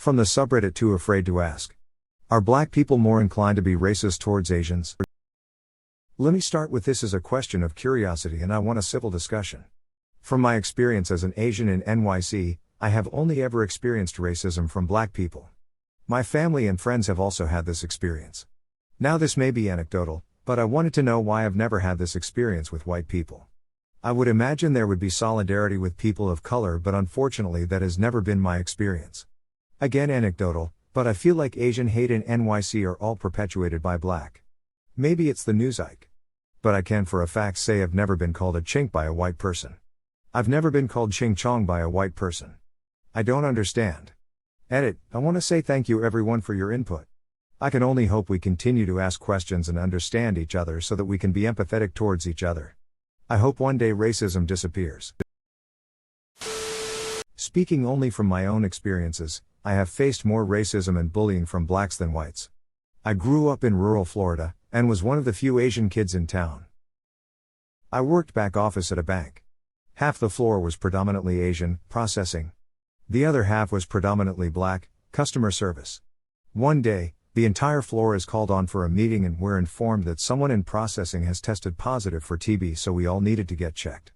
From the subreddit TooAfraidToAsk. Are black people more inclined to be racist towards Asians? Let me start with this as a question of curiosity, and I want a civil discussion. From my experience as an Asian in NYC, I have only ever experienced racism from black people. My family and friends have also had this experience. Now this may be anecdotal, but I wanted to know why I've never had this experience with white people. I would imagine there would be solidarity with people of color, but unfortunately that has never been my experience. Again anecdotal, but I feel like Asian hate in NYC are all perpetuated by black. Maybe it's the news Ike. But I can for a fact say I've never been called a chink by a white person. I've never been called chong by a white person. I don't understand. Edit, I want to say thank you everyone for your input. I can only hope we continue to ask questions and understand each other so that we can be empathetic towards each other. I hope one day racism disappears. Speaking only from my own experiences, I have faced more racism and bullying from blacks than whites. I grew up in rural Florida, and was one of the few Asian kids in town. I worked back office at a bank. Half the floor was predominantly Asian, processing. The other half was predominantly black, customer service. One day, the entire floor is called on for a meeting and we're informed that someone in processing has tested positive for TB, so we all needed to get checked.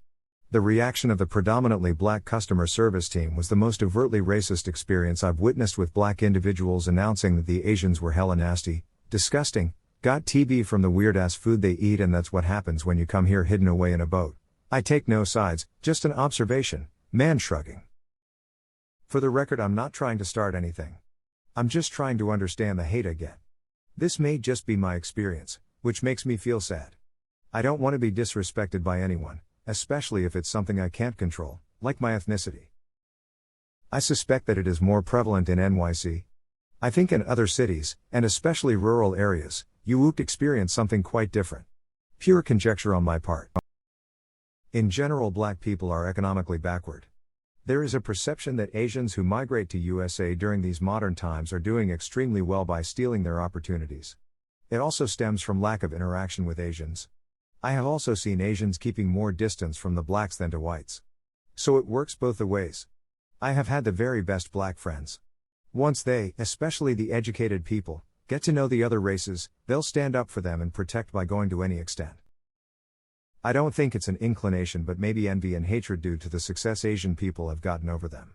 The reaction of the predominantly black customer service team was the most overtly racist experience I've witnessed, with black individuals announcing that the Asians were hella nasty, disgusting, got TB from the weird-ass food they eat, and that's what happens when you come here hidden away in a boat. I take no sides, just an observation, man shrugging. For the record, I'm not trying to start anything. I'm just trying to understand the hate I get. This may just be my experience, which makes me feel sad. I don't want to be disrespected by anyone, especially if it's something I can't control, like my ethnicity. I suspect that it is more prevalent in NYC. I think in other cities, and especially rural areas, you would experience something quite different. Pure conjecture on my part. In general, black people are economically backward. There is a perception that Asians who migrate to USA during these modern times are doing extremely well by stealing their opportunities. It also stems from lack of interaction with Asians. I have also seen Asians keeping more distance from the blacks than to whites. So it works both the ways. I have had the very best black friends. Once they, especially the educated people, get to know the other races, they'll stand up for them and protect by going to any extent. I don't think it's an inclination, but maybe envy and hatred due to the success Asian people have gotten over them.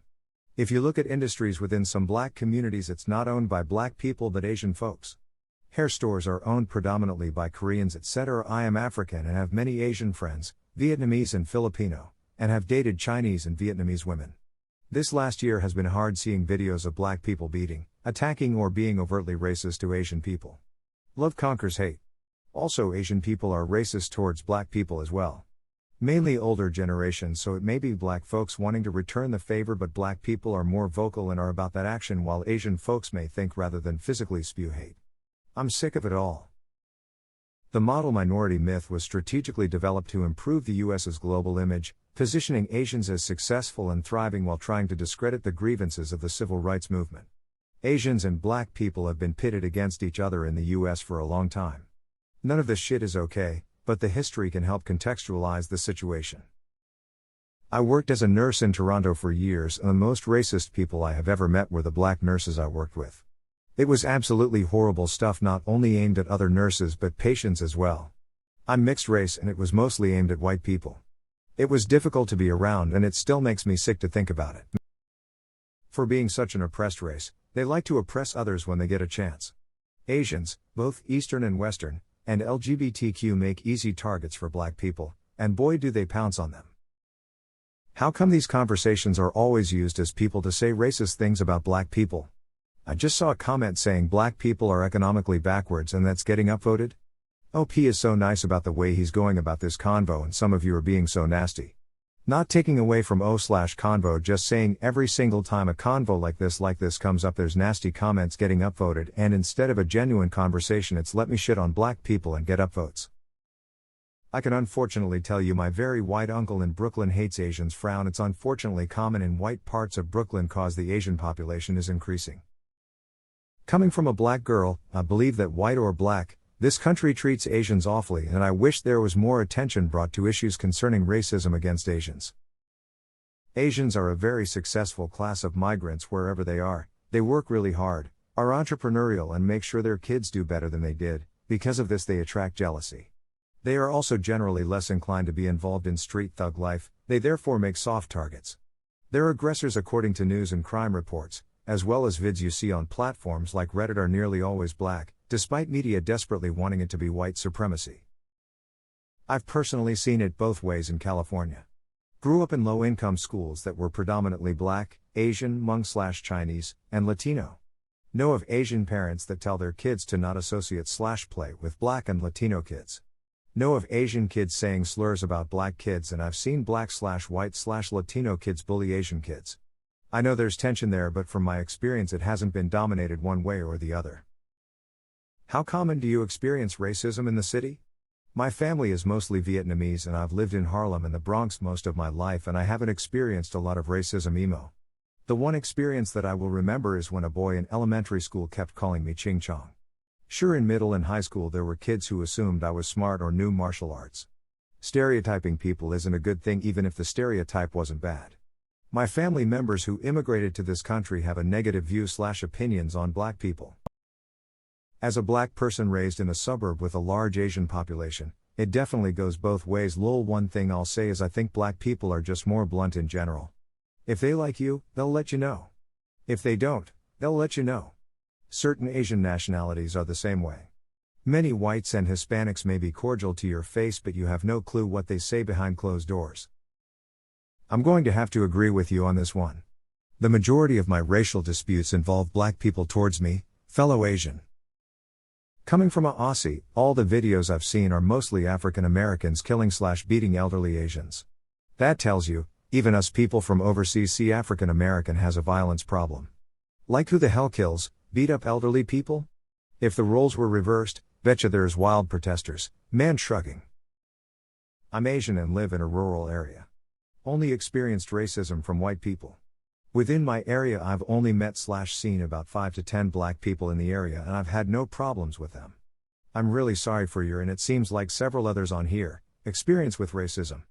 If you look at industries within some black communities, it's not owned by black people but Asian folks. Hair stores are owned predominantly by Koreans, etc. I am African and have many Asian friends, Vietnamese and Filipino, and have dated Chinese and Vietnamese women. This last year has been hard, seeing videos of black people beating, attacking or being overtly racist to Asian people. Love conquers hate. Also, Asian people are racist towards black people as well. Mainly older generations, so it may be black folks wanting to return the favor, but black people are more vocal and are about that action, while Asian folks may think rather than physically spew hate. I'm sick of it all. The model minority myth was strategically developed to improve the US's global image, positioning Asians as successful and thriving while trying to discredit the grievances of the civil rights movement. Asians and black people have been pitted against each other in the US for a long time. None of this shit is okay, but the history can help contextualize the situation. I worked as a nurse in Toronto for years, and the most racist people I have ever met were the black nurses I worked with. It was absolutely horrible stuff, not only aimed at other nurses but patients as well. I'm mixed race and it was mostly aimed at white people. It was difficult to be around, and it still makes me sick to think about it. For being such an oppressed race, they like to oppress others when they get a chance. Asians, both Eastern and Western, and LGBTQ make easy targets for black people, and boy do they pounce on them. How come these conversations are always used as people to say racist things about black people? I just saw a comment saying black people are economically backwards and that's getting upvoted? OP is so nice about the way he's going about this convo, and some of you are being so nasty. Not taking away from O/convo, just saying every single time a convo like this comes up, there's nasty comments getting upvoted, and instead of a genuine conversation, it's let me shit on black people and get upvotes. I can unfortunately tell you my very white uncle in Brooklyn hates Asians. Frown. It's unfortunately common in white parts of Brooklyn cause the Asian population is increasing. Coming from a black girl, I believe that white or black, this country treats Asians awfully, and I wish there was more attention brought to issues concerning racism against Asians. Asians are a very successful class of migrants wherever they are. They work really hard, are entrepreneurial and make sure their kids do better than they did. Because of this they attract jealousy. They are also generally less inclined to be involved in street thug life, they therefore make soft targets. Their aggressors according to news and crime reports, as well as vids you see on platforms like Reddit are nearly always black, despite media desperately wanting it to be white supremacy. I've personally seen it both ways in California. Grew up in low-income schools that were predominantly black, Asian, Hmong/Chinese, and Latino. Know of Asian parents that tell their kids to not associate/play with black and Latino kids. Know of Asian kids saying slurs about black kids, and I've seen black/white/Latino kids bully Asian kids. I know there's tension there, but from my experience it hasn't been dominated one way or the other. How common do you experience racism in the city? My family is mostly Vietnamese and I've lived in Harlem and the Bronx most of my life, and I haven't experienced a lot of racism emo. The one experience that I will remember is when a boy in elementary school kept calling me ching chong. Sure, in middle and high school there were kids who assumed I was smart or knew martial arts. Stereotyping people isn't a good thing even if the stereotype wasn't bad. My family members who immigrated to this country have a negative view/opinions on black people. As a black person raised in a suburb with a large Asian population, it definitely goes both ways. Lol, one thing I'll say is I think black people are just more blunt in general. If they like you, they'll let you know. If they don't, they'll let you know. Certain Asian nationalities are the same way. Many whites and Hispanics may be cordial to your face, but you have no clue what they say behind closed doors. I'm going to have to agree with you on this one. The majority of my racial disputes involve black people towards me, fellow Asian. Coming from a Aussie, all the videos I've seen are mostly African Americans killing/beating elderly Asians. That tells you, even us people from overseas see African American has a violence problem. Like, who the hell kills, beat up elderly people? If the roles were reversed, betcha there's wild protesters. Man shrugging. I'm Asian and live in a rural area. Only experienced racism from white people. Within my area I've only met/seen about 5 to 10 black people in the area, and I've had no problems with them. I'm really sorry for your, and it seems like several others on here, experience with racism.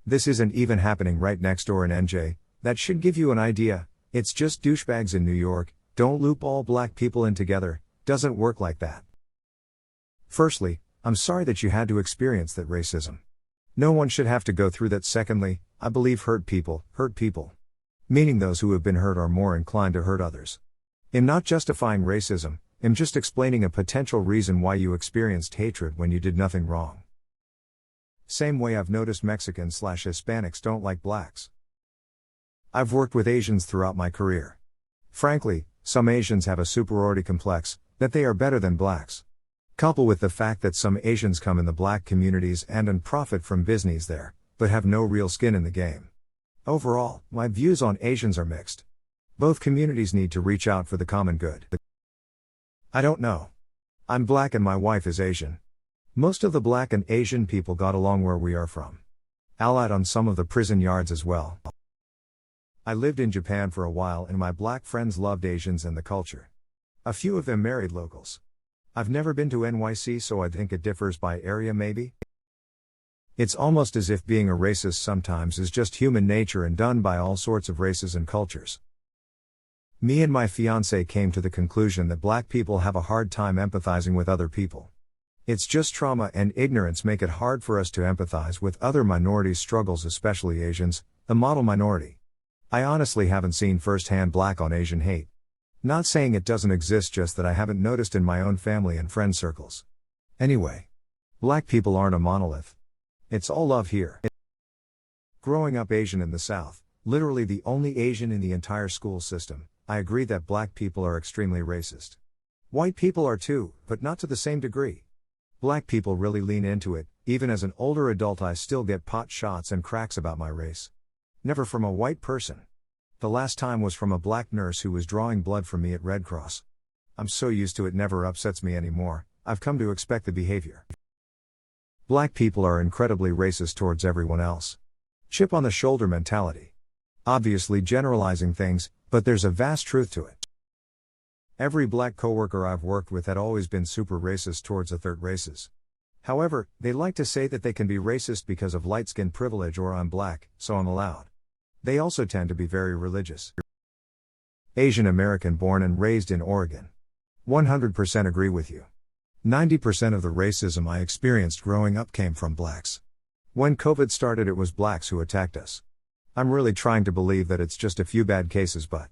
This isn't even happening right next door in NJ, that should give you an idea. It's just douchebags in New York. Don't loop all black people in together, doesn't work like that. Firstly, I'm sorry that you had to experience that racism. No one should have to go through that. Secondly, I believe hurt people. Meaning those who have been hurt are more inclined to hurt others. I'm not justifying racism, I'm just explaining a potential reason why you experienced hatred when you did nothing wrong. Same way I've noticed Mexicans/Hispanics don't like blacks. I've worked with Asians throughout my career. Frankly, some Asians have a superiority complex, that they are better than blacks. Couple with the fact that some Asians come in the black communities and profit from business there, but have no real skin in the game. Overall, my views on Asians are mixed. Both communities need to reach out for the common good. I don't know. I'm black and my wife is Asian. Most of the black and Asian people got along where we are from. Allied on some of the prison yards as well. I lived in Japan for a while and my black friends loved Asians and the culture. A few of them married locals. I've never been to NYC, so I think it differs by area maybe. It's almost as if being a racist sometimes is just human nature and done by all sorts of races and cultures. Me and my fiancé came to the conclusion that black people have a hard time empathizing with other people. It's just trauma and ignorance make it hard for us to empathize with other minorities' struggles, especially Asians, the model minority. I honestly haven't seen firsthand black on Asian hate. Not saying it doesn't exist, just that I haven't noticed in my own family and friend circles. Anyway, black people aren't a monolith. It's all love here. Growing up Asian in the South, literally the only Asian in the entire school system, I agree that black people are extremely racist. White people are too, but not to the same degree. Black people really lean into it. Even as an older adult I still get pot shots and cracks about my race. Never from a white person. The last time was from a black nurse who was drawing blood from me at Red Cross. I'm so used to it, never upsets me anymore. I've come to expect the behavior. Black people are incredibly racist towards everyone else. Chip on the shoulder mentality. Obviously generalizing things, but there's a vast truth to it. Every black coworker I've worked with had always been super racist towards the third races. However, they like to say that they can be racist because of light skin privilege or I'm black, so I'm allowed. They also tend to be very religious. Asian American born and raised in Oregon. 100% agree with you. 90% of the racism I experienced growing up came from blacks. When COVID started, it was blacks who attacked us. I'm really trying to believe that it's just a few bad cases, but